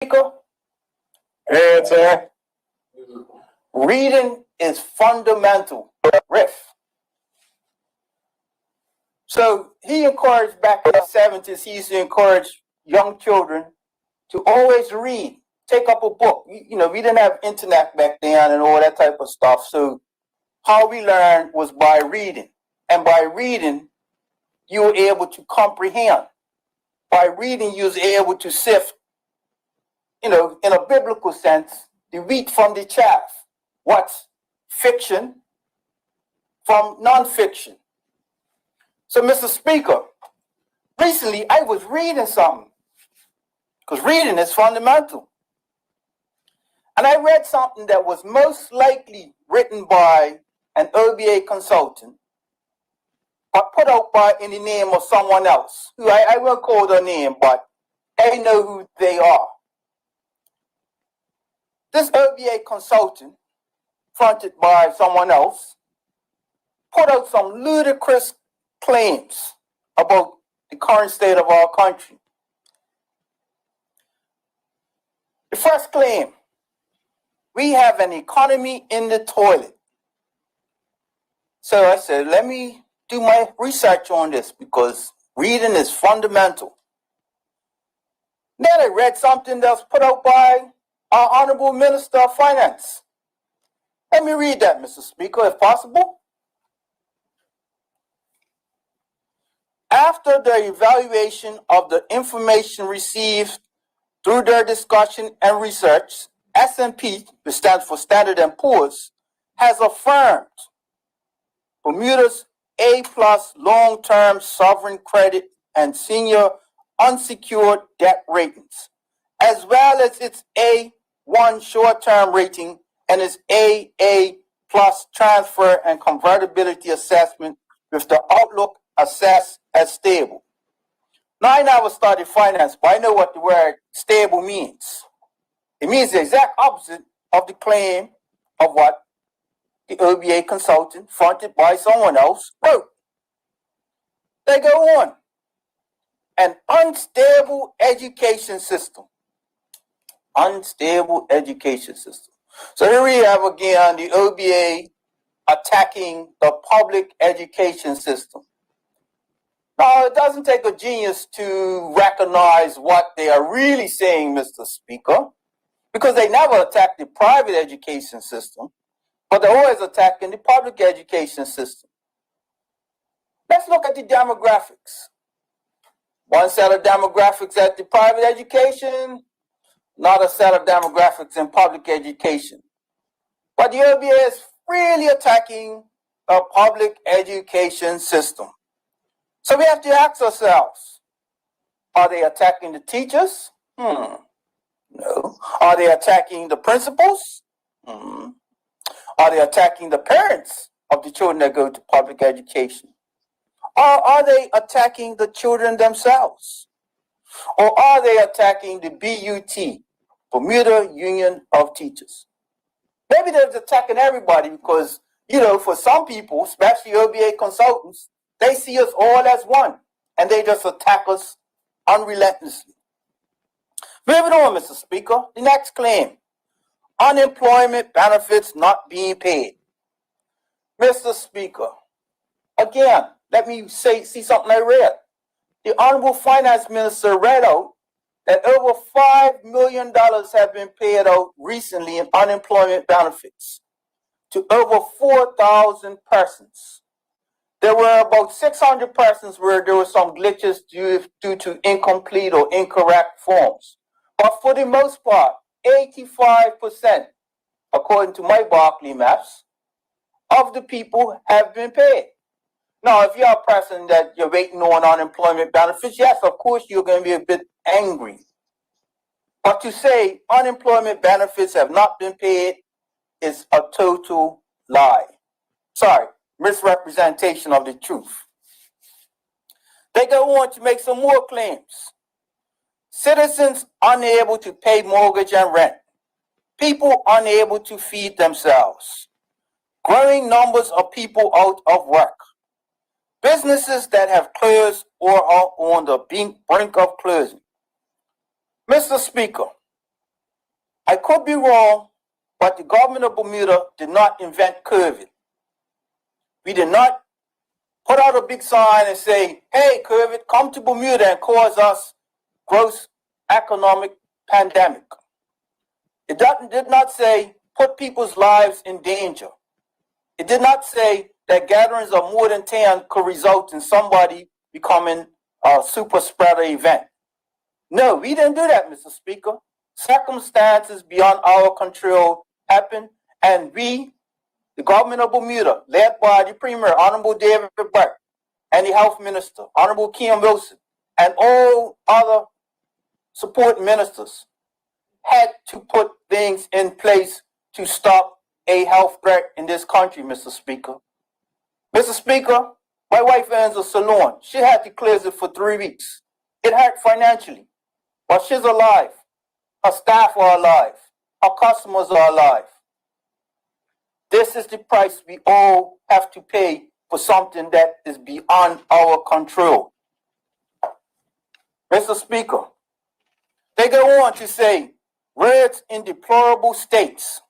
Speaker? Hey, sir. Reading is fundamental. Riff. So he encouraged back in the 70s, he used to encourage young children to always read, take up a book. You know, we didn't have internet back then and all that type of stuff. So how we learned was by reading. And by reading, you were able to comprehend. By reading, you was able to sift, you know, in a biblical sense, the wheat from the chaff. What's fiction from nonfiction? So, Mr. Speaker, recently I was reading something, because reading is fundamental. And I read something that was most likely written by an OBA consultant, but put out by in the name of someone else, who I won't call their name, but I know who they are. This OBA consultant, fronted by someone else, put out some ludicrous claims about the current state of our country. The first claim, we have an economy in the toilet. So I said, let me do my research on this because reading is fundamental. Then I read something that was put out by our Honorable Minister of Finance. Let me read that, Mr. Speaker, if possible. After the evaluation of the information received through their discussion and research, S&P, which stands for Standard & Poor's, has affirmed Bermuda's A+ long-term sovereign credit and senior unsecured debt ratings, as well as its A1 short-term rating and its AA+ transfer and convertibility assessment with the outlook assessed as stable. Now, I never studied finance, but I know what the word stable means. It means the exact opposite of the claim of what the OBA consultant, fronted by someone else, wrote. They go on. An unstable education system. Unstable education system. So here we have again the OBA attacking the public education system. Now, it doesn't take a genius to recognize what they are really saying, Mr. Speaker, because they never attack the private education system, but they're always attacking the public education system. Let's look at the demographics. One set of demographics at the private education, another set of demographics in public education. But the OBA is really attacking the public education system. So we have to ask ourselves, are they attacking the teachers? No. Are they attacking the principals? Are they attacking the parents of the children that go to public education? Or are they attacking the children themselves? Or are they attacking the BUT, Bermuda Union of Teachers? Maybe they're attacking everybody because, you know, for some people, especially OBA consultants, they see us all as one, and they just attack us unrelentlessly. Moving on, Mr. Speaker, the next claim, unemployment benefits not being paid. Mr. Speaker, again, let me see something I read. The Honorable Finance Minister read out that over $5 million have been paid out recently in unemployment benefits to over 4,000 persons. There were about 600 persons where there were some glitches due to incomplete or incorrect forms. But for the most part, 85%, according to my Barclay maps, of the people have been paid. Now, if you're a person that you're waiting on unemployment benefits, yes, of course, you're going to be a bit angry. But to say unemployment benefits have not been paid is a total lie. Sorry. Misrepresentation of the truth. They go on to make some more claims. Citizens unable to pay mortgage and rent. People unable to feed themselves. Growing numbers of people out of work. Businesses that have closed or are on the brink of closing. Mr. Speaker, I could be wrong, but the government of Bermuda did not invent COVID. We did not put out a big sign and say, hey, COVID, come to Bermuda and cause us gross economic pandemic. It did not say put people's lives in danger. It did not say that gatherings of more than 10 could result in somebody becoming a super spreader event. No, we didn't do that, Mr. Speaker. Circumstances beyond our control happened, and we, the government of Bermuda, led by the Premier, Honorable David Burke, and the Health Minister, Honorable Kim Wilson, and all other support ministers, had to put things in place to stop a health threat in this country, Mr. Speaker. Mr. Speaker, my wife owns a salon. She had to close it for 3 weeks. It hurt financially, but she's alive. Her staff are alive. Our customers are alive. This is the price we all have to pay for something that is beyond our control. Mr. Speaker, they go on to say, roads in deplorable states.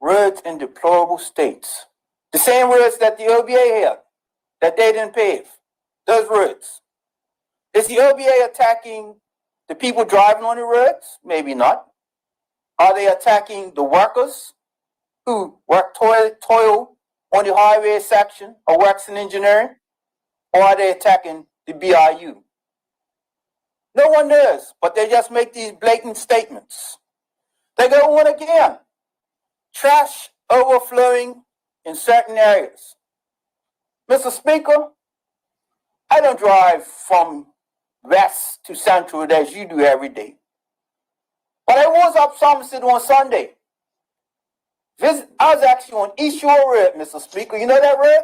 Roads in deplorable states. The same roads that the OBA had, that they didn't pave. Those roads. Is the OBA attacking the people driving on the roads? Maybe not. Are they attacking the workers who work toil on the highway section or works in engineering? Or are they attacking the BIU? No one knows, but they just make these blatant statements. They go on again. Trash overflowing in certain areas. Mr. Speaker, I don't drive from west to central as you do every day. But I was up Somerset on Sunday. I was actually on East Shore Road, Mr. Speaker. You know that road?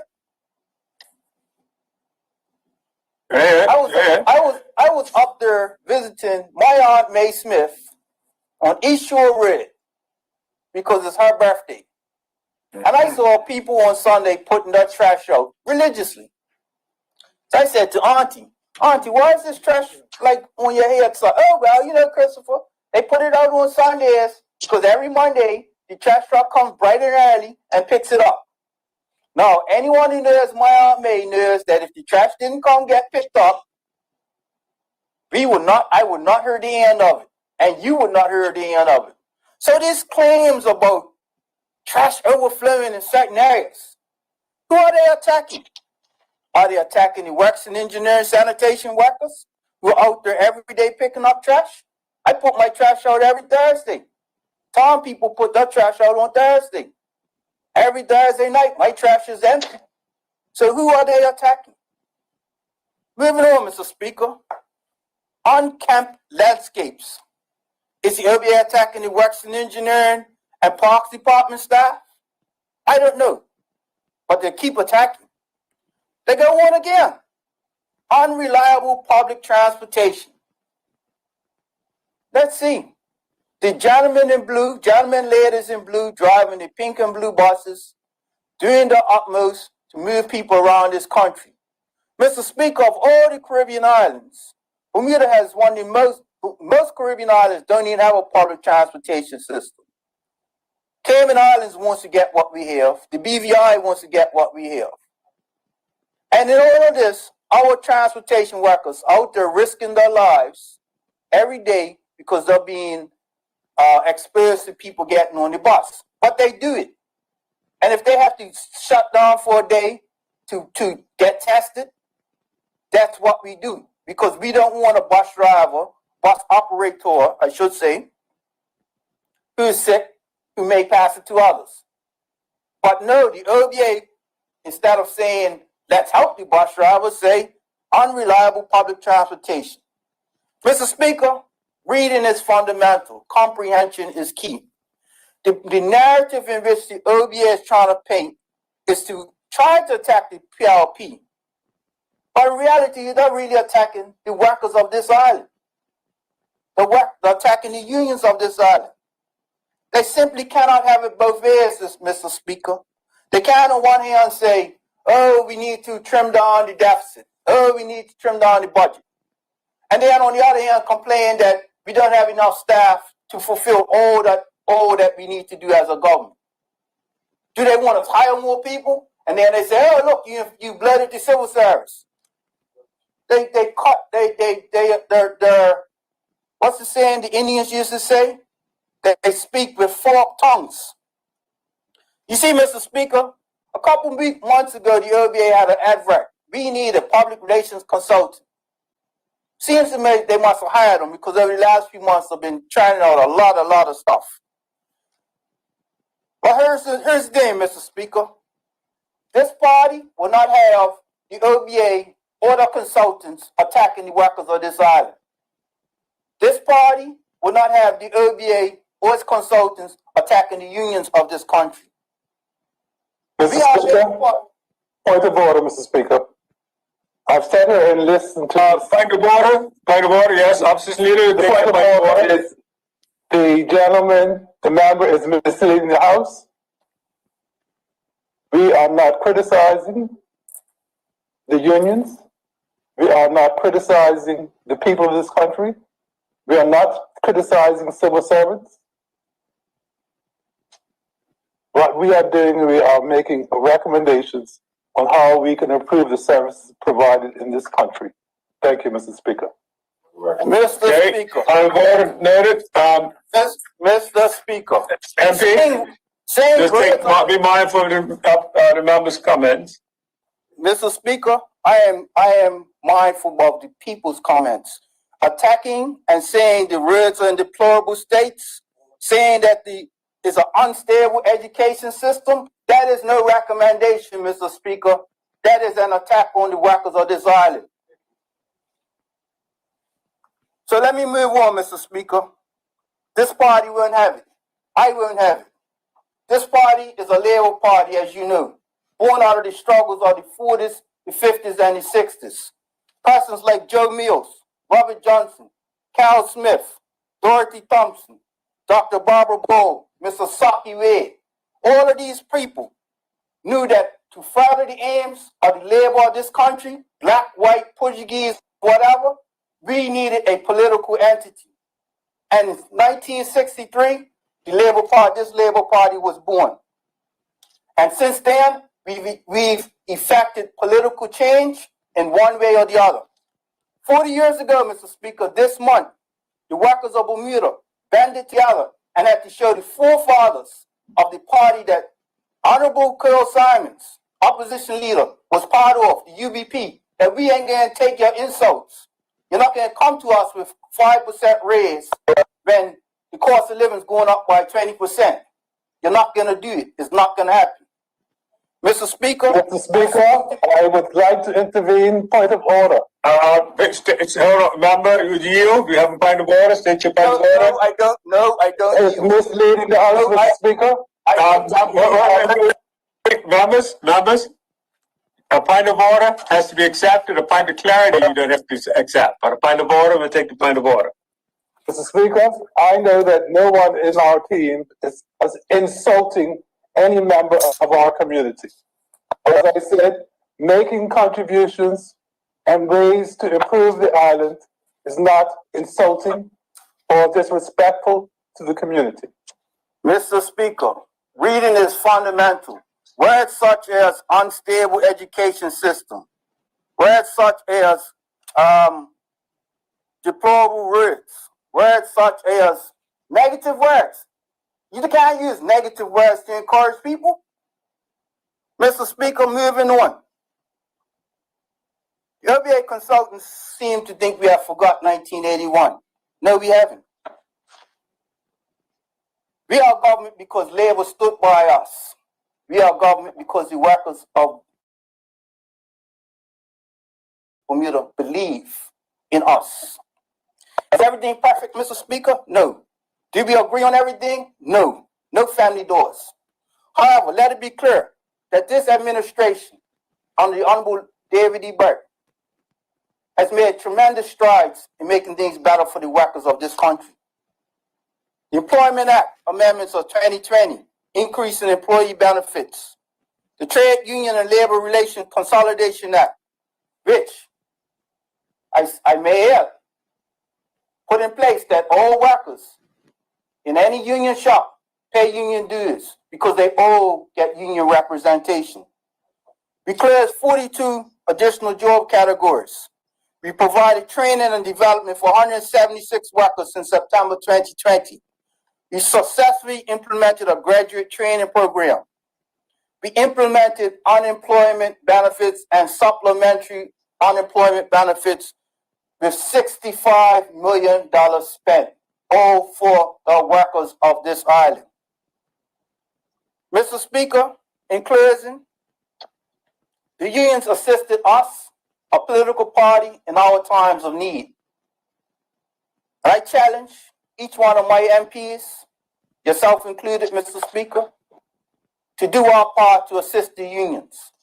I was up there visiting my Aunt May Smith on East Shore Road because it's her birthday. And I saw people on Sunday putting that trash out religiously. So I said to Auntie, why is this trash like on your head? So, oh, well, you know, Christopher, they put it out on Sundays because every Monday the trash truck comes bright and early and picks it up. Now, anyone who knows my Aunt May knows that if the trash didn't come get picked up, I would not hear the end of it. And you would not hear the end of it. So these claims about trash overflowing in certain areas, who are they attacking? Are they attacking the works in engineering sanitation workers who are out there every day picking up trash? I put my trash out every Thursday. Tom people put their trash out on Thursday. Every Thursday night, my trash is empty. So who are they attacking? Moving on, Mr. Speaker. Unkempt landscapes. Is the OBA attacking the works in engineering and parks department staff? I don't know. But they keep attacking. They go on again. Unreliable public transportation. Let's see. The gentlemen ladies in blue driving the pink and blue buses, doing their utmost to move people around this country. Mr. Speaker, of all the Caribbean islands, Bermuda has one of the most Caribbean islands don't even have a public transportation system. Cayman Islands wants to get what we have. The BVI wants to get what we have. And in all of this, our transportation workers out there risking their lives every day because they're being exposed to people getting on the bus. But they do it. And if they have to shut down for a day to get tested, that's what we do. Because we don't want a bus operator, I should say, who is sick, who may pass it to others. But no, the OBA, instead of saying, let's help the bus drivers, say, unreliable public transportation. Mr. Speaker, reading is fundamental. Comprehension is key. The narrative in which the OBA is trying to paint is to try to attack the PLP. But in reality, they're really attacking the workers of this island. They're attacking the unions of this island. They simply cannot have it both ways, Mr. Speaker. They can't on one hand say, oh, we need to trim down the deficit. Oh, we need to trim down the budget. And then on the other hand, complain that we don't have enough staff to fulfill all that we need to do as a government? Do they want to hire more people? And then they say, oh, look, you blooded the civil service. They're what's the saying the Indians used to say? They speak with forked tongues. You see, Mr. Speaker, a couple months ago, the OBA had an advert. We need a public relations consultant. Seems to me they must have hired them because over the last few months they've been trying out a lot of stuff. But here's the thing, Mr. Speaker. This party will not have the OBA or the consultants attacking the workers of this island. This party will not have the OBA or its consultants attacking the unions of this country. Mr. Speaker, point of order, Mr. Speaker. I've sat here and listened to... Point of order, yes, opposition leader. The point of order is the gentleman, the member is misleading the House. We are not criticizing the unions. We are not criticizing the people of this country. We are not criticizing civil servants. What we are doing, we are making recommendations on how we can improve the services provided in this country. Thank you, Mr. Speaker. Mr. Speaker. Noted. Mr. Speaker. MP, be mindful of the members' comments. Mr. Speaker, I am mindful of the people's comments. Attacking and saying the words are in deplorable states, saying that it's an unstable education system, that is no recommendation, Mr. Speaker. That is an attack on the workers of this island. So let me move on, Mr. Speaker. This party won't have it. I won't have it. This party is a Labour party, as you know, born out of the struggles of the 40s, the 50s, and the 60s. Persons like Joe Mills, Robert Johnson, Cal Smith, Dorothy Thompson, Dr. Barbara Ball, Mr. Saki Wade, all of these people knew that to further the aims of the labor of this country, black, white, Portuguese, whatever, we needed a political entity. And in 1963, this Labour Party was born. And since then, we've effected political change in one way or the other. 40 years ago, Mr. Speaker, this month, the workers of Bermuda banded together and had to show the forefathers of the party that Honorable Carl Simons, opposition leader, was part of, the UBP, that we ain't going to take your insults. You're not going to come to us with 5% raise when the cost of living is going up by 20%. You're not going to do it. It's not going to happen. Mr. Speaker. Mr. Speaker, I would like to intervene. Point of order. Member, you yield. You have a point of order. State your point of order. No, I don't. It's misleading the House, Mr. Speaker. Members, a point of order has to be accepted. A point of clarity you don't have to accept. But a point of order, we'll take the point of order. Mr. Speaker, I know that no one in our team is insulting any member of our community. As I said, making contributions and ways to improve the island is not insulting or disrespectful to the community. Mr. Speaker, reading is fundamental. Words such as unstable education system, words such as deplorable words such as negative words. You can't use negative words to encourage people. Mr. Speaker, moving on. The OBA consultants seem to think we have forgot 1981. No, we haven't. We are government because Labour stood by us. We are government because the workers of Bermuda believe in us. Is everything perfect, Mr. Speaker? No. Do we agree on everything? No. No family doors. However, let it be clear that this administration, under the Honorable David E. Burke, has made tremendous strides in making things better for the workers of this country. The Employment Act amendments of 2020, increasing employee benefits. The Trade Union and Labor Relations Consolidation Act, which I may add, put in place that all workers in any union shop pay union dues because they all get union representation. We cleared 42 additional job categories. We provided training and development for 176 workers since September 2020. We successfully implemented a graduate training program. We implemented unemployment benefits and supplementary unemployment benefits with $65 million spent, all for the workers of this island. Mr. Speaker, in closing, the unions assisted us, a political party, in our times of need. And I challenge each one of my MPs, yourself included, Mr. Speaker, to do our part to assist the unions.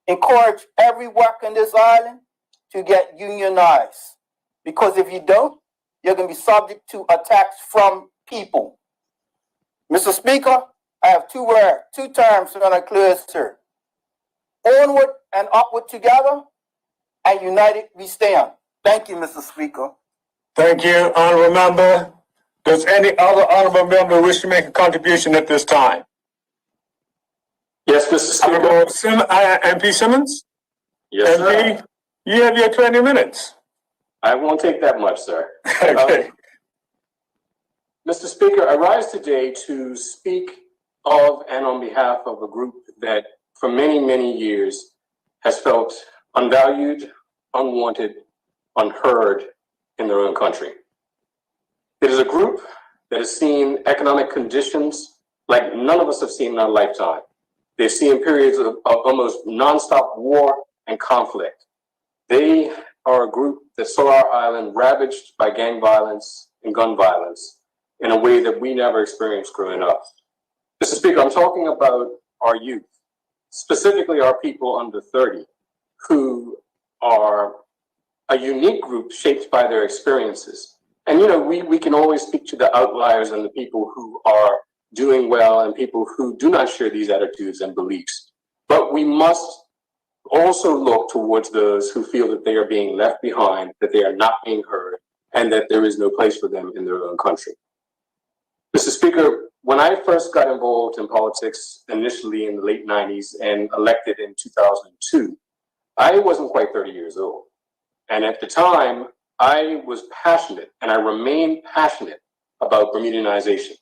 Encourage every worker in this island to get unionized. Because if you don't, you're going to be subject to attacks from people. Mr. Speaker, I have two terms when I close here. Onward and upward together, and united we stand. Thank you, Mr. Speaker. Thank you, honorable member. Does any other honorable member wish to make a contribution at this time? Yes, Mr. Speaker. Honorable MP Simmons? Yes, MP, sir. you have your 20 minutes. I won't take that much, sir. Okay. Mr. Speaker, I rise today to speak of and on behalf of a group that for many, many years has felt unvalued, unwanted, unheard in their own country. It is a group that has seen economic conditions like none of us have seen in our lifetime. They've seen periods of almost nonstop war and conflict. They are a group that saw our island ravaged by gang violence and gun violence in a way that we never experienced growing up. Mr. Speaker, I'm talking about our youth, specifically our people under 30, who are a unique group shaped by their experiences. And, you know, we can always speak to the outliers and the people who are doing well and people who do not share these attitudes and beliefs. But we must also look towards those who feel that they are being left behind, that they are not being heard, and that there is no place for them in their own country. Mr. Speaker, when I first got involved in politics initially in the late 90s and elected in 2002, I wasn't quite 30 years old. And at the time, I was passionate, and I remain passionate about Bermudianization.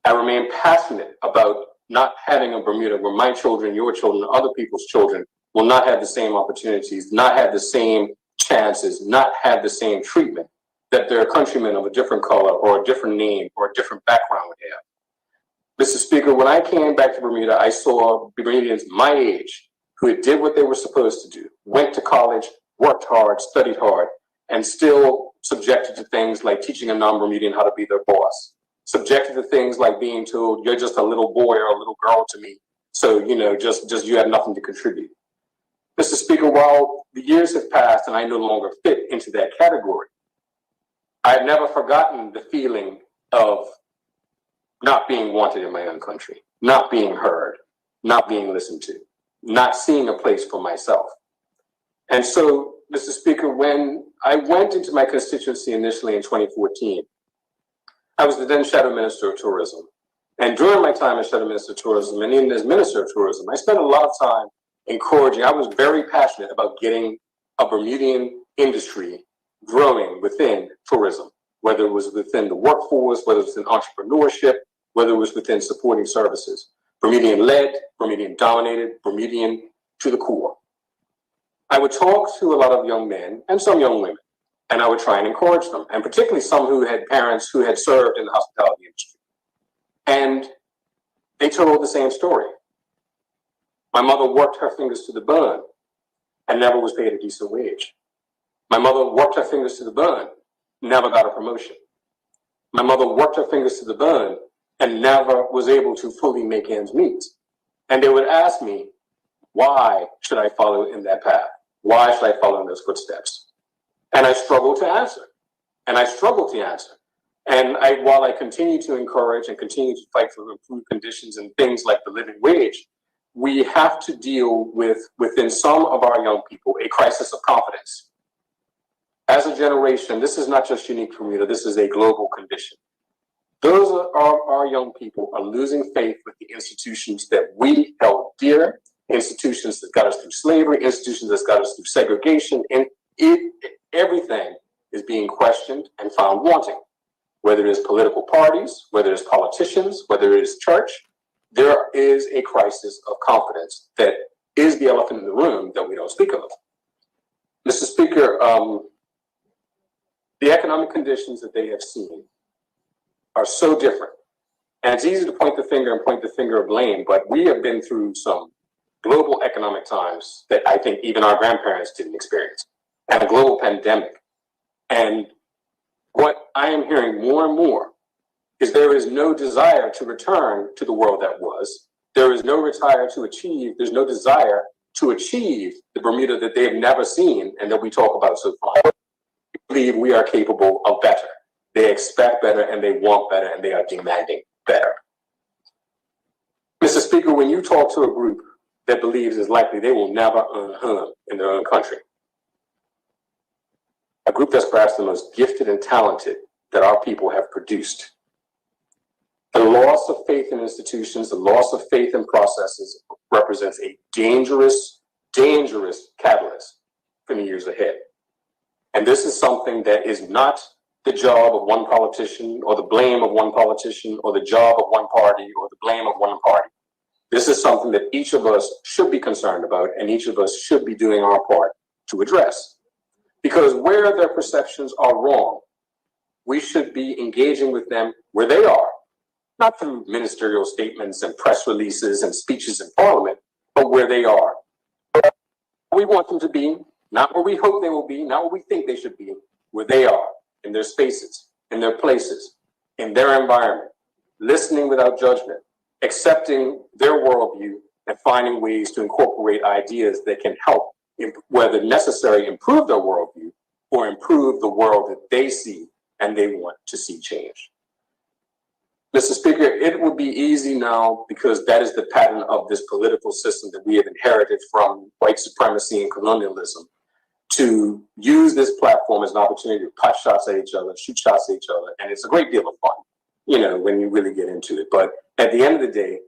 I remain passionate about not having a Bermuda where my children, your children, other people's children will not have the same opportunities, not have the same chances, not have the same treatment that their countrymen of a different color or a different name or a different background would have. Mr. Speaker, when I came back to Bermuda, I saw Bermudians my age who did what they were supposed to do, went to college, worked hard, studied hard, and still subjected to things like teaching a non-Bermudian how to be their boss, subjected to things like being told, you're just a little boy or a little girl to me, so, you know, just you have nothing to contribute. Mr. Speaker, while the years have passed and I no longer fit into that category, I've never forgotten the feeling of not being wanted in my own country, not being heard, not being listened to, not seeing a place for myself. And so, Mr. Speaker, when I went into my constituency initially in 2014, I was the then Shadow Minister of Tourism. And during my time as Shadow Minister of Tourism and even as Minister of Tourism, I spent a lot of time encouraging, I was very passionate about getting a Bermudian industry growing within tourism, whether it was within the workforce, whether it was in entrepreneurship, whether it was within supporting services. Bermudian-led, Bermudian-dominated, Bermudian to the core. I would talk to a lot of young men and some young women, and I would try and encourage them, and particularly some who had parents who had served in the hospitality industry. And they told the same story. My mother worked her fingers to the bone and never was paid a decent wage. My mother worked her fingers to the bone, never got a promotion. My mother worked her fingers to the bone and never was able to fully make ends meet. And they would ask me, why should I follow in that path? Why should I follow in those footsteps? And I struggled to answer. And I struggled to answer. And while I continue to encourage and continue to fight for improved conditions and things like the living wage, we have to deal with, within some of our young people, a crisis of confidence. As a generation, this is not just unique to Bermuda, this is a global condition. Those are our young people are losing faith with the institutions that we held dear, institutions that got us through slavery, institutions that got us through segregation, and everything is being questioned and found wanting. Whether it is political parties, whether it's politicians, whether it is church, there is a crisis of confidence that is the elephant in the room that we don't speak of. Mr. Speaker, the economic conditions that they have seen are so different. And it's easy to point the finger of blame, but we have been through some global economic times that I think even our grandparents didn't experience, and a global pandemic. And what I am hearing more and more is there is no desire to return to the world that was. There is no desire to achieve the Bermuda that they have never seen and that we talk about so far. We believe we are capable of better. They expect better and they want better and they are demanding better. Mr. Speaker, when you talk to a group that believes it's likely they will never earn harm in their own country, a group that's perhaps the most gifted and talented that our people have produced, the loss of faith in institutions, the loss of faith in processes represents a dangerous, dangerous catalyst for the years ahead. And this is something that is not the job of one politician or the blame of one politician or the job of one party or the blame of one party. This is something that each of us should be concerned about and each of us should be doing our part to address. Because where their perceptions are wrong, we should be engaging with them where they are, not through ministerial statements and press releases and speeches in Parliament, but where they are. We want them to be, not where we hope they will be, not where we think they should be, where they are, in their spaces, in their places, in their environment, listening without judgment, accepting their worldview, and finding ways to incorporate ideas that can help, whether necessary, improve their worldview or improve the world that they see and they want to see change. Mr. Speaker, it would be easy now, because that is the pattern of this political system that we have inherited from white supremacy and colonialism, to use this platform as an opportunity to pot shots at each other, shoot shots at each other, and it's a great deal of fun, you know, when you really get into it. But at the end of the day,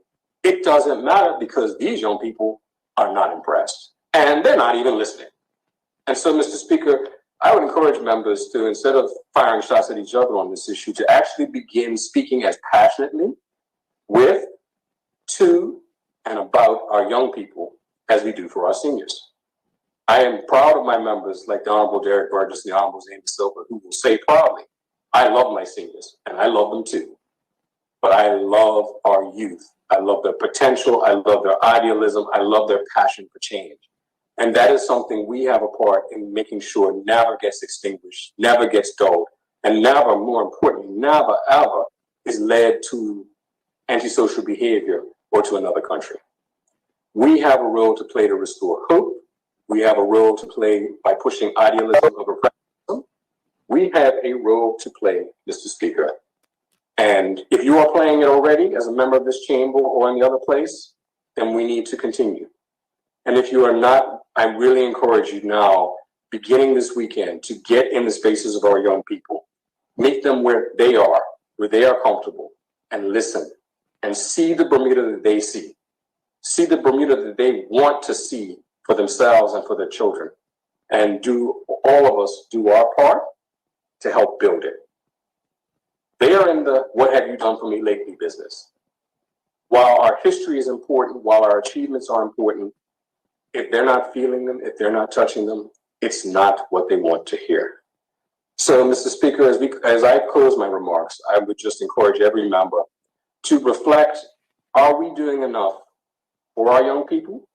it doesn't matter, because these young people are not impressed, and they're not even listening. And so, Mr. Speaker, I would encourage members to, instead of firing shots at each other on this issue, to actually begin speaking as passionately with, to, and about our young people as we do for our seniors. I am proud of my members like the Honorable Derek Burgess and the Honorable Zane Silva, who will say proudly, I love my seniors, and I love them too. But I love our youth. I love their potential. I love their idealism. I love their passion for change. And that is something we have a part in making sure never gets extinguished, never gets dulled, and never, more importantly, never ever is led to antisocial behavior or to another country. We have a role to play to restore hope. We have a role to play by pushing idealism over pragmatism. We have a role to play, Mr. Speaker. And if you are playing it already as a member of this chamber or any other place, then we need to continue. And if you are not, I really encourage you now, beginning this weekend, to get in the spaces of our young people, meet them where they are comfortable, and listen, and see the Bermuda that they see. See the Bermuda that they want to see for themselves and for their children. And all of us do our part to help build it. They are in the what have you done for me lately business. While our history is important, while our achievements are important, if they're not feeling them, if they're not touching them, it's not what they want to hear. So, Mr. Speaker, as I close my remarks, I would just encourage every member to reflect, are we doing enough for our young people?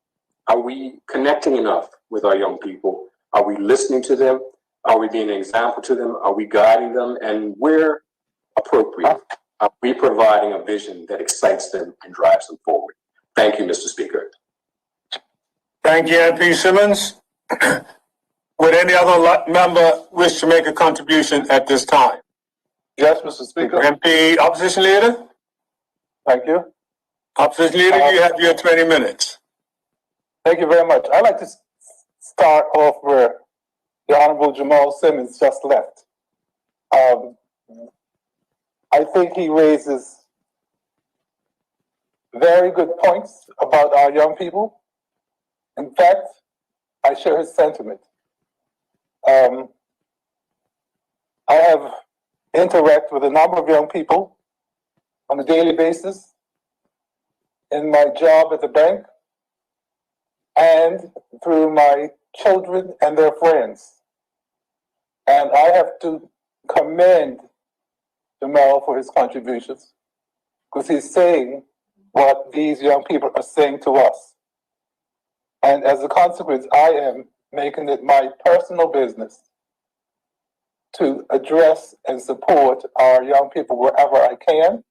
Are we connecting enough with our young people? Are we listening to them? Are we being an example to them? Are we guiding them? And where appropriate, are we providing a vision that excites them and drives them forward? Thank you, Mr. Speaker. Thank you, MP Simmons. Would any other member wish to make a contribution at this time? Yes, Mr. Speaker. MP Opposition Leader? Thank you. Opposition Leader, you have your 20 minutes. Thank you very much. I'd like to start off where the Honorable JAMAHL Simmons just left. I think he raises very good points about our young people. In fact, I share his sentiment. I have interact with a number of young people on a daily basis in my job at the bank and through my children and their friends. And I have to commend JAMAHL for his contributions because he's saying what these young people are saying to us. And as a consequence, I am making it my personal business to address and support our young people wherever I can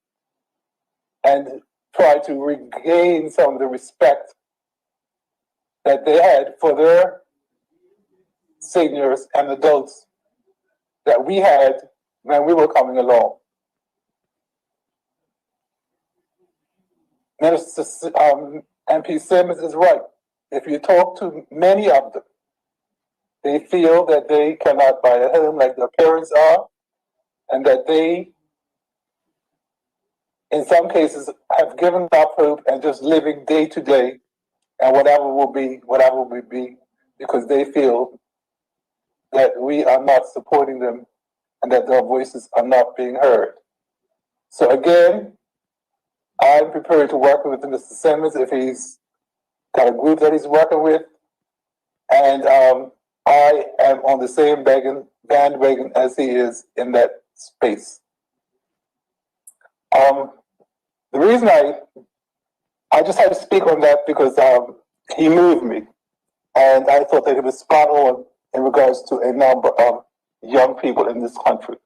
and try to regain some of the respect that they had for their seniors and adults that we had when we were coming along. Minister MP Simmons is right. If you talk to many of them, they feel that they cannot buy a home like their parents are, and that they, in some cases, have given up hope and just living day to day, and whatever will be, because they feel that we are not supporting them and that their voices are not being heard. So again, I'm prepared to work with Mr. Simmons if he's got a group that he's working with, and I am on the same bandwagon as he is in that space. The reason I just had to speak on that because he moved me, and I thought that he was spot on in regards to a number of young people in this country.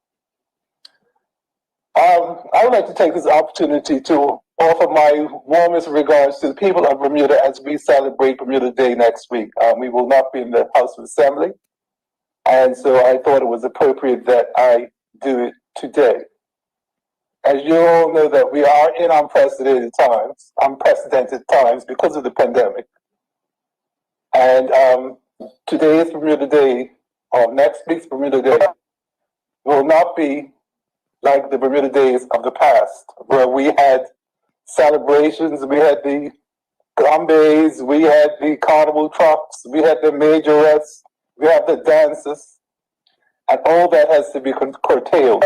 I would like to take this opportunity to offer my warmest regards to the people of Bermuda as we celebrate Bermuda Day next week. We will not be in the House of Assembly, and so I thought it was appropriate that I do it today. As you all know, that we are in unprecedented times because of the pandemic. And today's Bermuda Day, or next week's Bermuda Day, will not be like the Bermuda days of the past, where we had celebrations, we had the gumbays, we had the carnival trucks, we had the majorettes, we had the dances, and all that has to be curtailed.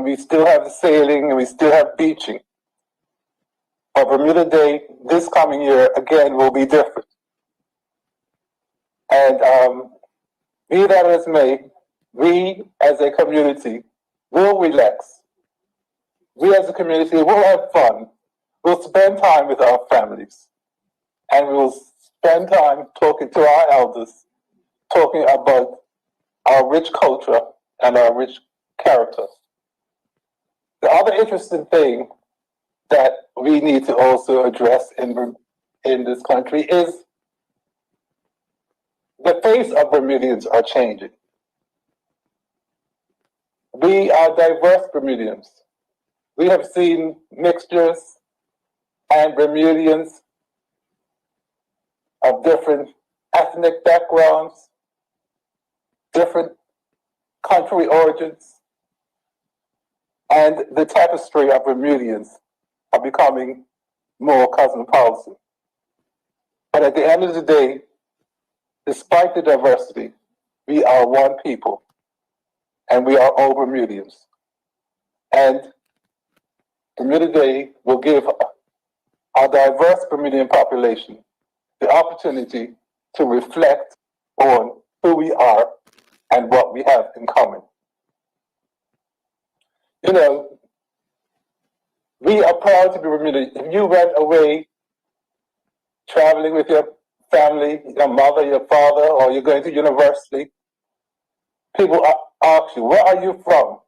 We still have the sailing and we still have beaching. But Bermuda Day this coming year, again, will be different. And be that as may, we as a community will relax. We as a community will have fun. We'll spend time with our families. And we'll spend time talking to our elders, talking about our rich culture and our rich character. The other interesting thing that we need to also address in this country is the face of Bermudians are changing. We are diverse Bermudians. We have seen mixtures and Bermudians of different ethnic backgrounds, different country origins, and the tapestry of Bermudians are becoming more cosmopolitan. But at the end of the day, despite the diversity, we are one people, and we are all Bermudians. And Bermuda Day will give our diverse Bermudian population the opportunity to reflect on who we are and what we have in common. You know, we are proud to be Bermudian. If you went away traveling with your family, your mother, your father, or you're going to university, people ask you, where are you from?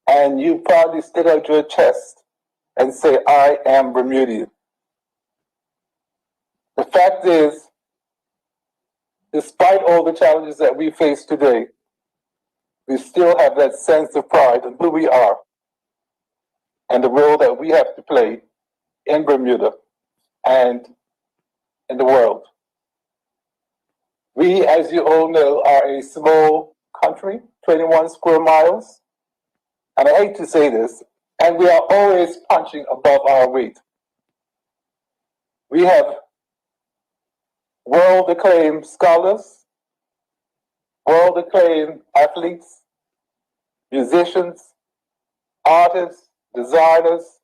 And you probably stick out your chest and say, I am Bermudian. The fact is, despite all the challenges that we face today, we still have that sense of pride in who we are and the role that we have to play in Bermuda and in the world. We, as you all know, are a small country, 21 square miles, and I hate to say this, and we are always punching above our weight. We have world-acclaimed scholars, world-acclaimed athletes, musicians, artists, designers,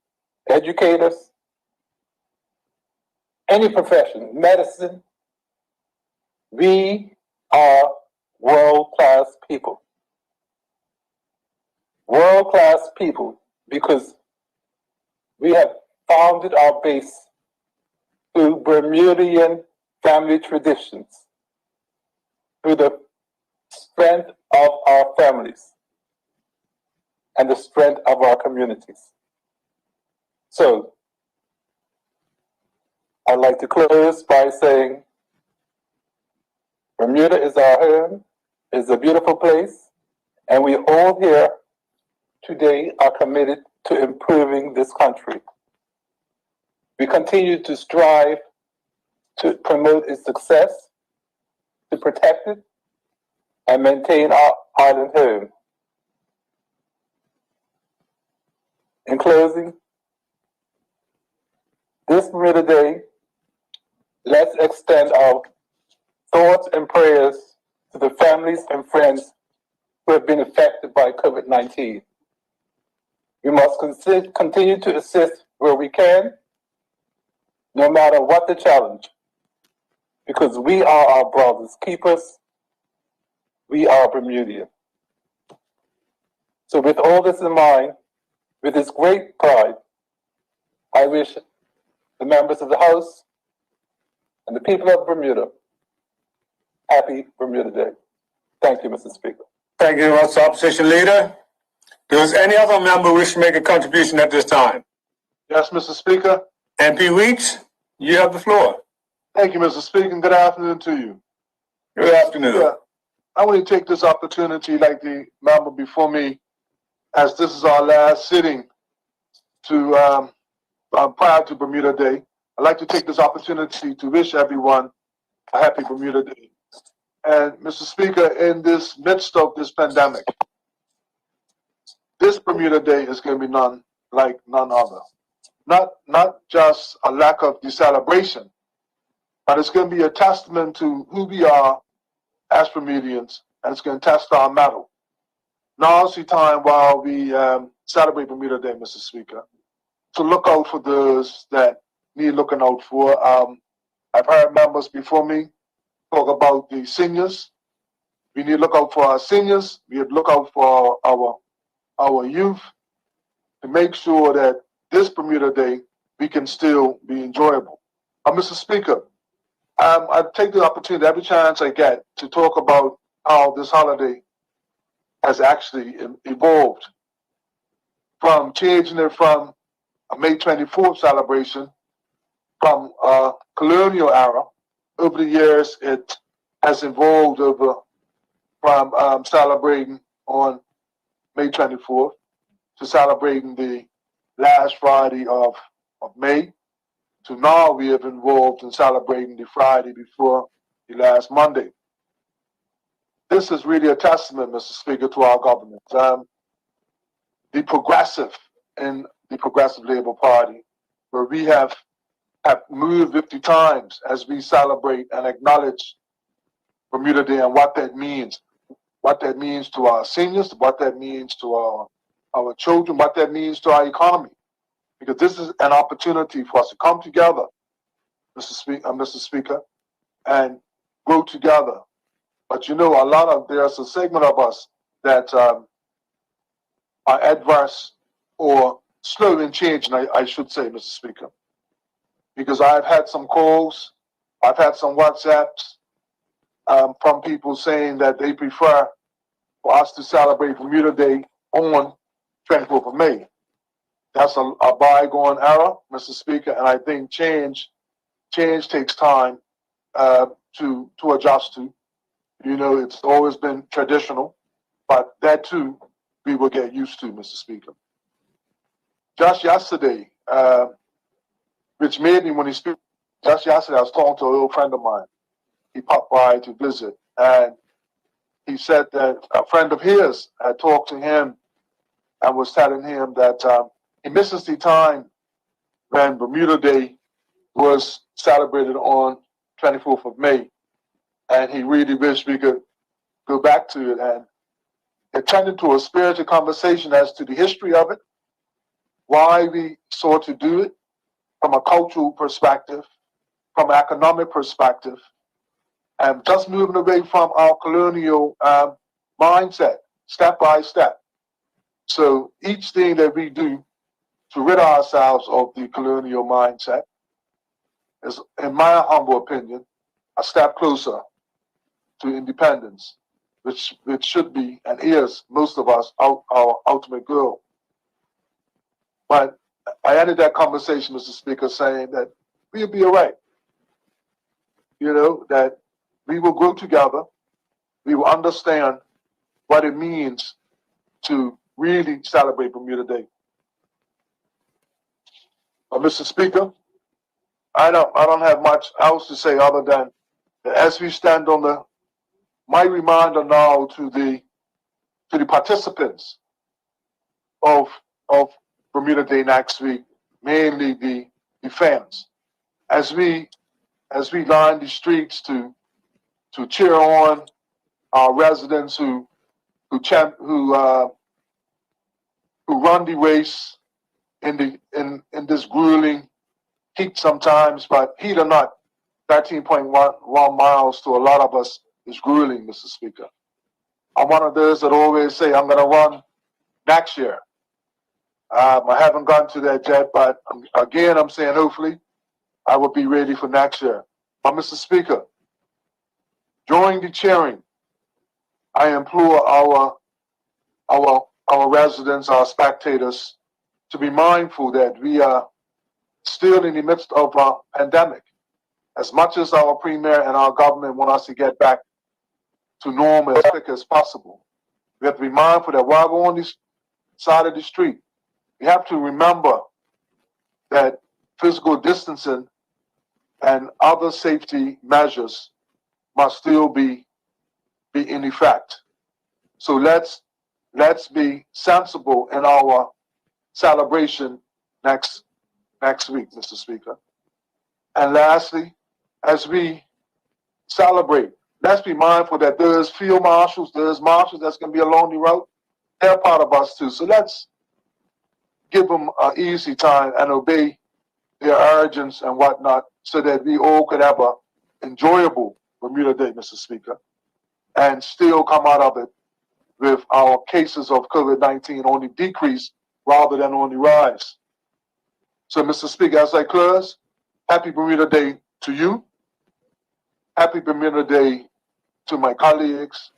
educators, any profession, medicine. We are world-class people. World-class people because we have founded our base through Bermudian family traditions, through the strength of our families and the strength of our communities. So, I'd like to close by saying Bermuda is our home, is a beautiful place, and we all here today are committed to improving this country. We continue to strive to promote its success, to protect it, and maintain our island home. In closing, this Bermuda Day, let's extend our thoughts and prayers to the families and friends who have been affected by COVID-19. We must continue to assist where we can, no matter what the challenge, because we are our brother's keepers. We are Bermudian. So with all this in mind, with this great pride, I wish the members of the House and the people of Bermuda happy Bermuda Day. Thank you, Mr. Speaker. Thank you, Mr. Opposition Leader. Does any other member wish to make a contribution at this time? Yes, Mr. Speaker. MP Weeks, you have the floor. Thank you, Mr. Speaker, and good afternoon to you. Good afternoon. Yeah, I want to take this opportunity, like the member before me, as this is our last sitting to prior to Bermuda Day. I'd like to take this opportunity to wish everyone a happy Bermuda Day. And Mr. Speaker, in this midst of this pandemic, this Bermuda Day is going to be none other. Not just a lack of celebration, but it's going to be a testament to who we are as Bermudians, and it's going to test our mettle. Now is the time while we celebrate Bermuda Day, Mr. Speaker, to look out for those that need looking out for. I've heard members before me talk about the seniors. We need to look out for our seniors. We need to look out for our youth to make sure that this Bermuda Day, we can still be enjoyable. Mr. Speaker, I take the opportunity every chance I get to talk about how this holiday has actually evolved from changing it from a May 24th celebration from colonial era. Over the years, it has evolved over from celebrating on May 24th to celebrating the last Friday of May, to now we have involved in celebrating the Friday before the last Monday. This is really a testament, Mr. Speaker, to our government. The progressive in the Progressive Labour Party, where we have moved 50 times as we celebrate and acknowledge Bermuda Day and what that means to our seniors, what that means to our children, what that means to our economy. Because this is an opportunity for us to come together, Mr. Speaker, and grow together. But you know, there's a segment of us that are adverse or slow in change, and I should say, Mr. Speaker, because I've had some calls, I've had some WhatsApps from people saying that they prefer for us to celebrate Bermuda Day on 24th of May. That's a bygone era, Mr. Speaker, and I think change takes time to adjust to. You know, it's always been traditional, but that too we will get used to, Mr. Speaker. Just yesterday, which made me when he spoke, just yesterday I was talking to an old friend of mine. He popped by to visit, and he said that a friend of his had talked to him and was telling him that he misses the time when Bermuda Day was celebrated on 24th of May. And he really wished we could go back to it. And it turned into a spiritual conversation as to the history of it, why we sought to do it from a cultural perspective, from an economic perspective, and just moving away from our colonial mindset, step by step. So each thing that we do to rid ourselves of the colonial mindset is, in my humble opinion, a step closer to independence, which should be and is most of us our ultimate goal. But I ended that conversation, Mr. Speaker, saying that we'll be all right. You know, that we will grow together. We will understand what it means to really celebrate Bermuda Day. Mr. Speaker, I don't have much else to say other than that as we stand on my reminder now to the participants of Bermuda Day next week, mainly the fans, as we line the streets to cheer on our residents who run the race in this grueling heat sometimes, but heat or not, 13.1 miles to a lot of us is grueling, Mr. Speaker. I'm one of those that always say I'm going to run next year. I haven't gone to that yet, but again, I'm saying hopefully I will be ready for next year. But Mr. Speaker, during the cheering, I implore our residents, our spectators, to be mindful that we are still in the midst of a pandemic. As much as our premier and our government want us to get back to normal as quick as possible, we have to be mindful that while we're on this side of the street, we have to remember that physical distancing and other safety measures must still be in effect. So let's be sensible in our celebration next week, Mr. Speaker. And lastly, as we celebrate, let's be mindful that there's field marshals, there's marshals that's going to be along the road. They're part of us too. So let's give them an easy time and obey their urgings and whatnot so that we all could have an enjoyable Bermuda Day, Mr. Speaker, and still come out of it with our cases of COVID-19 on the decrease rather than on the rise. So, Mr. Speaker, as I close, happy Bermuda Day to you. Happy Bermuda Day to my colleagues.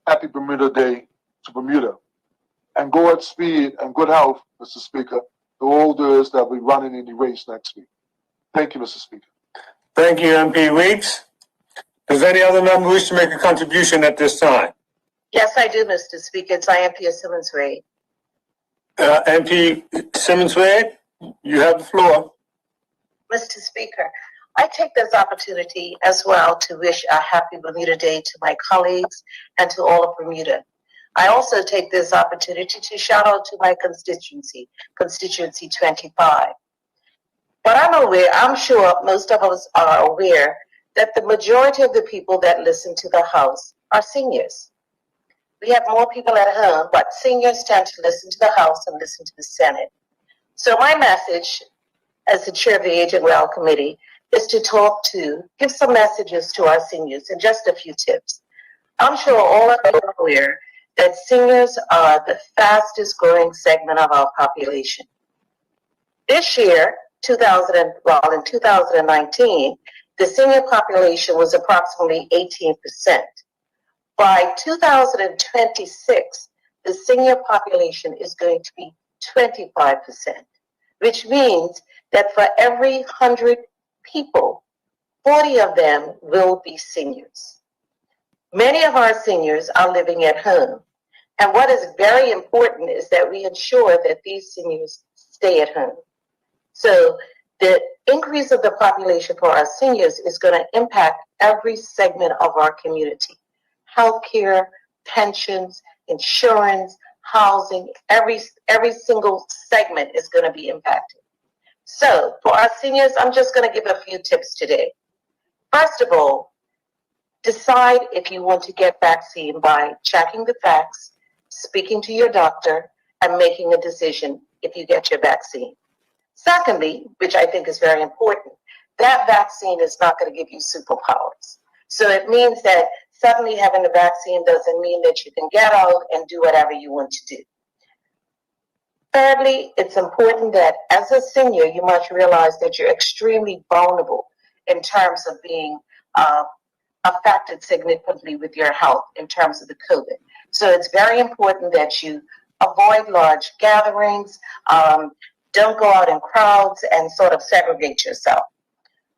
Happy Bermuda Day to Bermuda. And Godspeed and good health, Mr. Speaker, to all those that will be running in the race next week. Thank you, Mr. Speaker. Thank you, MP Weeks. Does any other member wish to make a contribution at this time? Yes, I do, Mr. Speaker. It's Anthea SIMMONS-WADE. MP SIMMONS-WADE, you have the floor. Mr. Speaker, I take this opportunity as well to wish a happy Bermuda Day to my colleagues and to all of Bermuda. I also take this opportunity to shout out to my constituency 25. But I'm sure most of us are aware that the majority of the people that listen to the House are seniors. We have more people at home, but seniors tend to listen to the House and listen to the Senate. So my message as the chair of the Age and Well Committee is to give some messages to our seniors and just a few tips. I'm sure all of you are aware that seniors are the fastest growing segment of our population. This year, in 2019, the senior population was approximately 18%. By 2026, the senior population is going to be 25%, which means that for every 100 people, 40 of them will be seniors. Many of our seniors are living at home. And what is very important is that we ensure that these seniors stay at home. So the increase of the population for our seniors is going to impact every segment of our community. Healthcare, pensions, insurance, housing, every single segment is going to be impacted. So for our seniors, I'm just going to give a few tips today. First of all, decide if you want to get vaccine by checking the facts, speaking to your doctor, and making a decision if you get your vaccine. Secondly, which I think is very important, that vaccine is not going to give you superpowers. So it means that suddenly having a vaccine doesn't mean that you can get out and do whatever you want to do. Thirdly, it's important that as a senior, you must realize that you're extremely vulnerable in terms of being affected significantly with your health in terms of the COVID. So it's very important that you avoid large gatherings, don't go out in crowds, and sort of segregate yourself.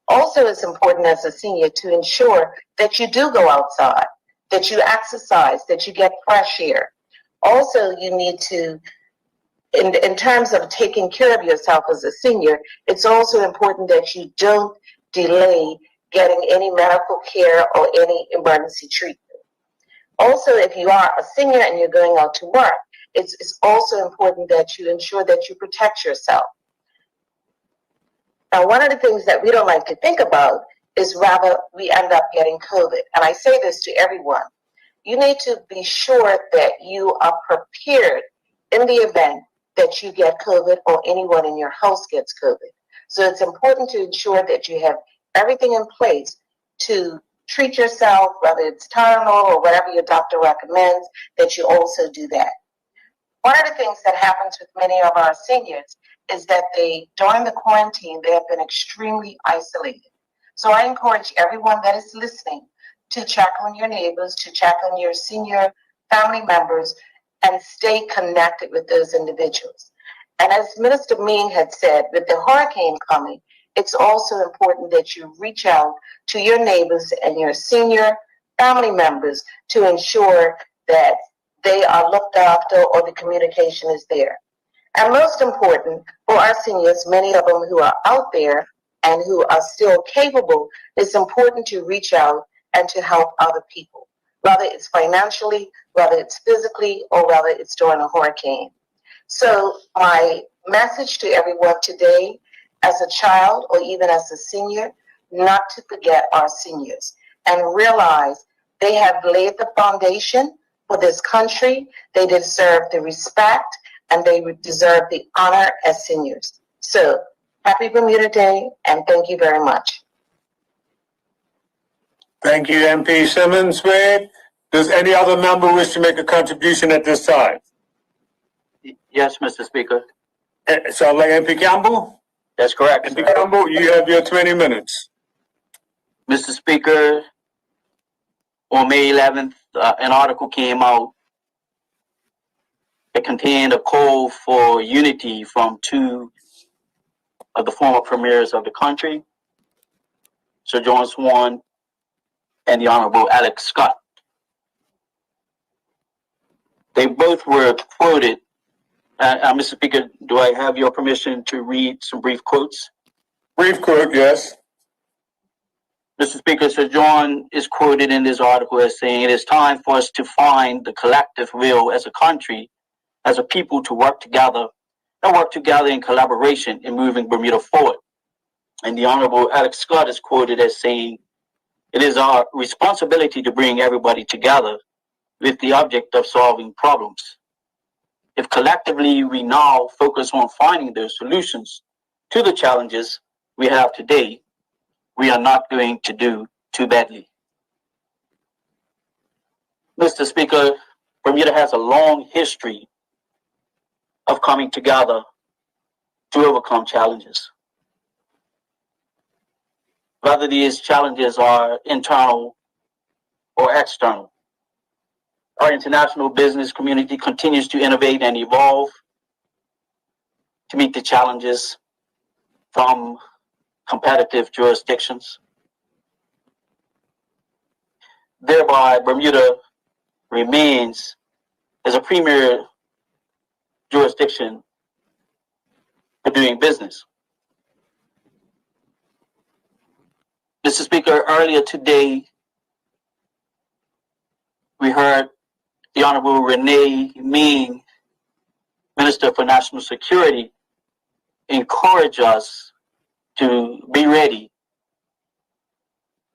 Also, it's important as a senior to ensure that you do go outside, that you exercise, that you get fresh air. Also, you need to, in terms of taking care of yourself as a senior, it's also important that you don't delay getting any medical care or any emergency treatment. Also, if you are a senior and you're going out to work, it's also important that you ensure that you protect yourself. Now, one of the things that we don't like to think about is rather we end up getting COVID. And I say this to everyone. You need to be sure that you are prepared in the event that you get COVID or anyone in your house gets COVID. So it's important to ensure that you have everything in place to treat yourself, whether it's Tylenol or whatever your doctor recommends, that you also do that. One of the things that happens with many of our seniors is that during the quarantine, they have been extremely isolated. So I encourage everyone that is listening to check on your neighbors, to check on your senior family members, and stay connected with those individuals. And as Minister Ming had said, with the hurricane coming, it's also important that you reach out to your neighbors and your senior family members to ensure that they are looked after or the communication is there. And most important, for our seniors, many of them who are out there and who are still capable, it's important to reach out and to help other people, whether it's financially, whether it's physically, or whether it's during a hurricane. So my message to everyone today, as a child or even as a senior, not to forget our seniors and realize they have laid the foundation for this country. They deserve the respect and they deserve the honor as seniors. So happy Bermuda Day and thank you very much. Thank you, MP Simmons-Wade. Does any other member wish to make a contribution at this time? Yes, Mr. Speaker. So, like MP Campbell? That's correct. MP Campbell, you have your 20 minutes. Mr. Speaker, on May 11th, an article came out that contained a call for unity from two of the former premiers of the country, Sir John Swan and the Honorable Alex Scott. They both were quoted. Mr. Speaker, do I have your permission to read some brief quotes? Brief quote, yes. Mr. Speaker, Sir John is quoted in this article as saying, "It is time for us to find the collective will as a country, as a people, to work together in collaboration in moving Bermuda forward." And the Honorable Alex Scott is quoted as saying, "It is our responsibility to bring everybody together with the object of solving problems. If collectively we now focus on finding those solutions to the challenges we have today, we are not going to do too badly." Mr. Speaker, Bermuda has a long history of coming together to overcome challenges. Whether these challenges are internal or external, our international business community continues to innovate and evolve to meet the challenges from competitive jurisdictions. Thereby, Bermuda remains as a premier jurisdiction for doing business. Mr. Speaker, earlier today, we heard the Honorable Renee Ming Minister for National Security encouraged us to be ready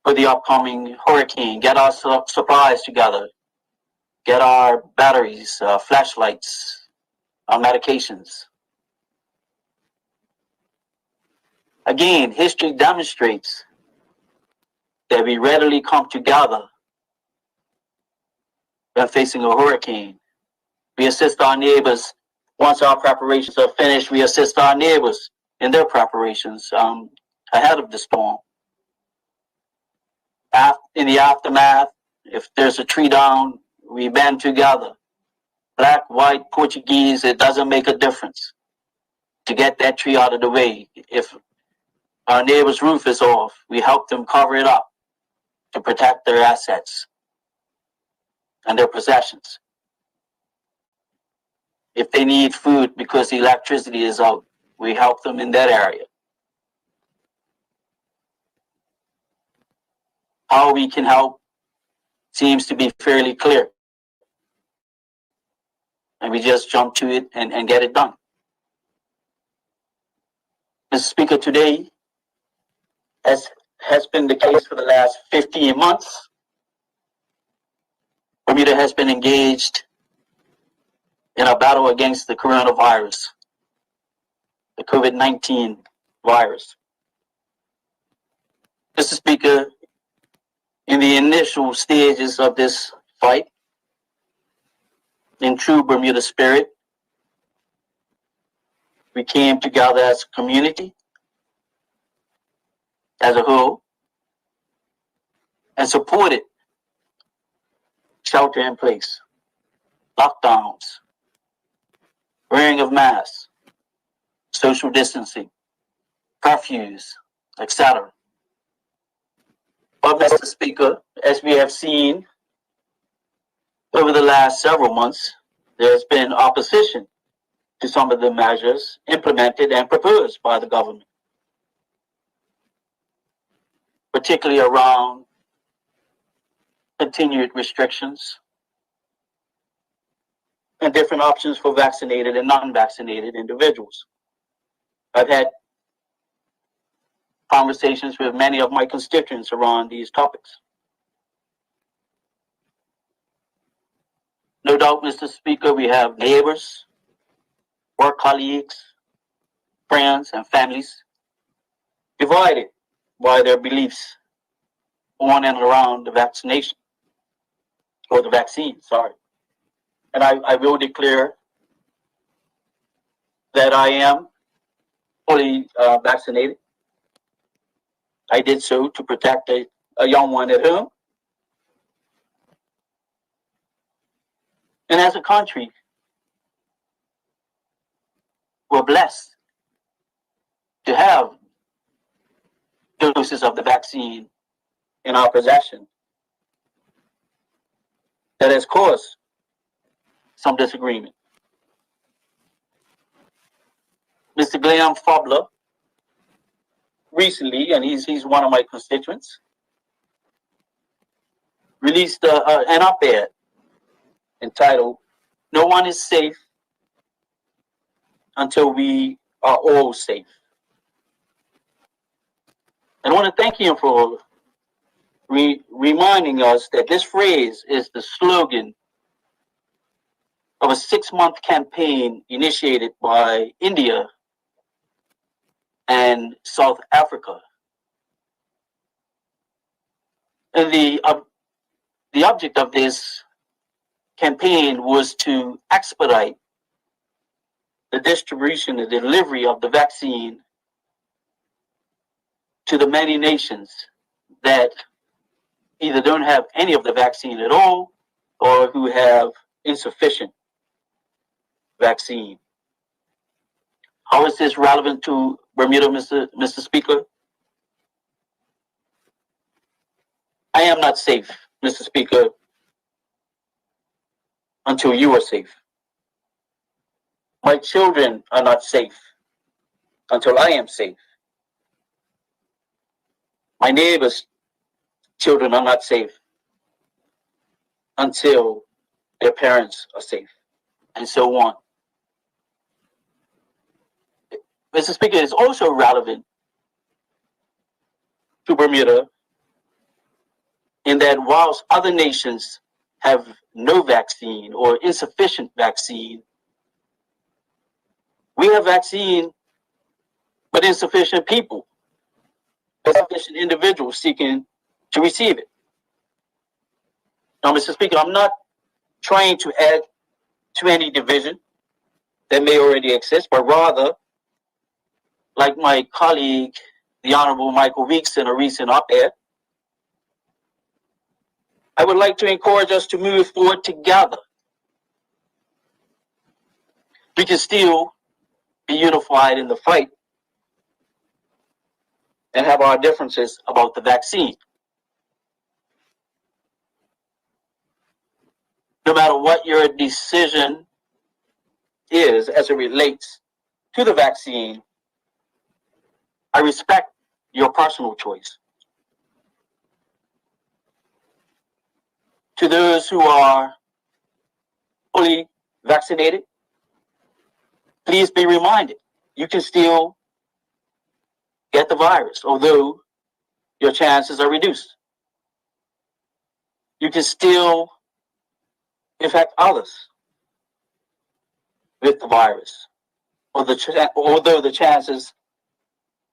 for the upcoming hurricane, get our supplies together, get our batteries, flashlights, our medications. Again, history demonstrates that we readily come together when facing a hurricane. We assist our neighbors. Once our preparations are finished, we assist our neighbors in their preparations ahead of the storm. In the aftermath, if there's a tree down, we band together. Black, white, Portuguese, it doesn't make a difference to get that tree out of the way. If our neighbor's roof is off, we help them cover it up to protect their assets and their possessions. If they need food because the electricity is out, we help them in that area. How we can help seems to be fairly clear. And we just jump to it and get it done. Mr. Speaker, today, as has been the case for the last 15 months, Bermuda has been engaged in a battle against the coronavirus, the COVID-19 virus. Mr. Speaker, in the initial stages of this fight, in true Bermuda spirit, we came together as a community, as a whole, and supported shelter in place, lockdowns, wearing of masks, social distancing, curfews, etc. But Mr. Speaker, as we have seen over the last several months, there's been opposition to some of the measures implemented and proposed by the government, particularly around continued restrictions and different options for vaccinated and non-vaccinated individuals. I've had conversations with many of my constituents around these topics. No doubt, Mr. Speaker, we have neighbors, work colleagues, friends, and families divided by their beliefs on and around the vaccination, or the vaccine, sorry. And I will declare that I am fully vaccinated. I did so to protect a young one at home. And as a country, we're blessed to have doses of the vaccine in our possession that has caused some disagreement. Mr. Glenn Fobler recently, and he's one of my constituents, released an op-ed entitled, "No One is Safe Until We Are All Safe." And I want to thank him for reminding us that this phrase is the slogan of a 6-month campaign initiated by India and South Africa. And the object of this campaign was to expedite the distribution and delivery of the vaccine to the many nations that either don't have any of the vaccine at all or who have insufficient vaccine. How is this relevant to Bermuda, Mr. Speaker? I am not safe, Mr. Speaker, until you are safe. My children are not safe until I am safe. My neighbors' children are not safe until their parents are safe, and so on. Mr. Speaker, is also relevant to Bermuda in that whilst other nations have no vaccine or insufficient vaccine, we have vaccine but insufficient people, insufficient individuals seeking to receive it. Now, Mr. Speaker, I'm not trying to add to any division that may already exist, but rather, like my colleague, the Honorable Michael Weeks, in a recent op-ed, I would like to encourage us to move forward together. We can still be unified in the fight and have our differences about the vaccine. No matter what your decision is as it relates to the vaccine, I respect your personal choice. To those who are fully vaccinated, please be reminded, you can still get the virus, although your chances are reduced. You can still infect others with the virus, although the chances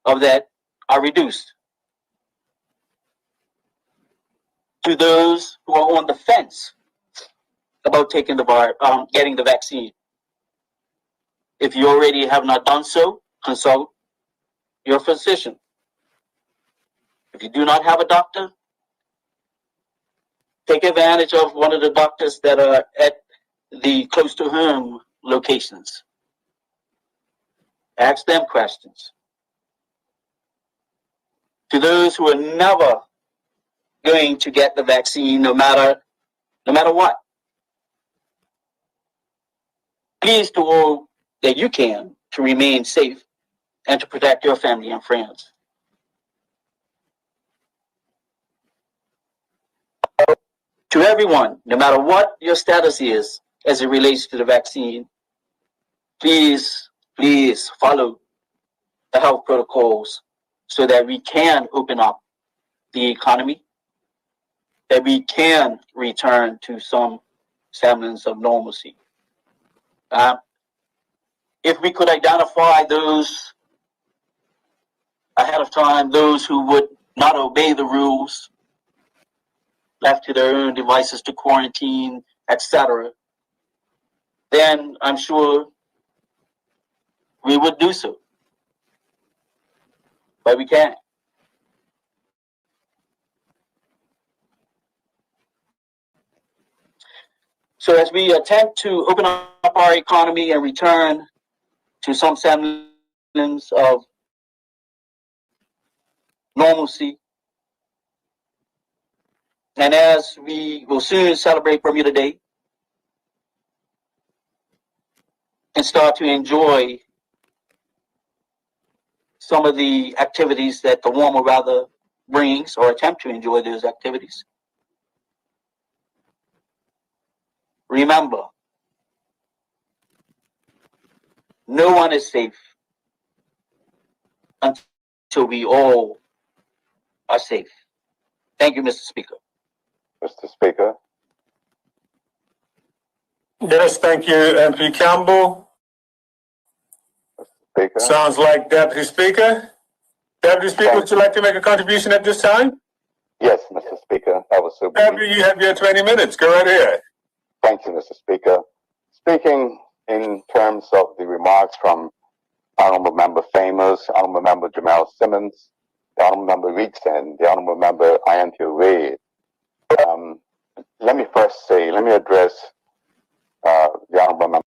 of that are reduced. To those who are on the fence about taking the getting the vaccine, if you already have not done so, consult your physician. If you do not have a doctor, take advantage of one of the doctors that are at the close to home locations. Ask them questions. To those who are never going to get the vaccine, no matter what, please do all that you can to remain safe and to protect your family and friends. To everyone, no matter what your status is as it relates to the vaccine, please follow the health protocols so that we can open up the economy, that we can return to some semblance of normalcy. If we could identify those ahead of time, those who would not obey the rules, left to their own devices to quarantine, etc., then I'm sure we would do so. But we can't. So as we attempt to open up our economy and return to some semblance of normalcy, and as we will soon celebrate Bermuda Day and start to enjoy some of the activities that the warmer weather brings, or attempt to enjoy those activities, remember, no one is safe until we all are safe. Thank you, Mr. Speaker. Mr. Speaker. Yes, thank you, MP Campbell. Speaker. Sounds like Deputy Speaker. Deputy Speaker, would you like to make a contribution at this time? Yes, Mr. Speaker. I was so Deputy, you have your 20 minutes. Go right ahead. Thank you, Mr. Speaker. Speaking in terms of the remarks from Honorable Member Famous, Honorable Member JAMAHL Simmons, the Honorable Member Weeks, and the Honorable Member Untitled Chapter. Let me address the Honorable Member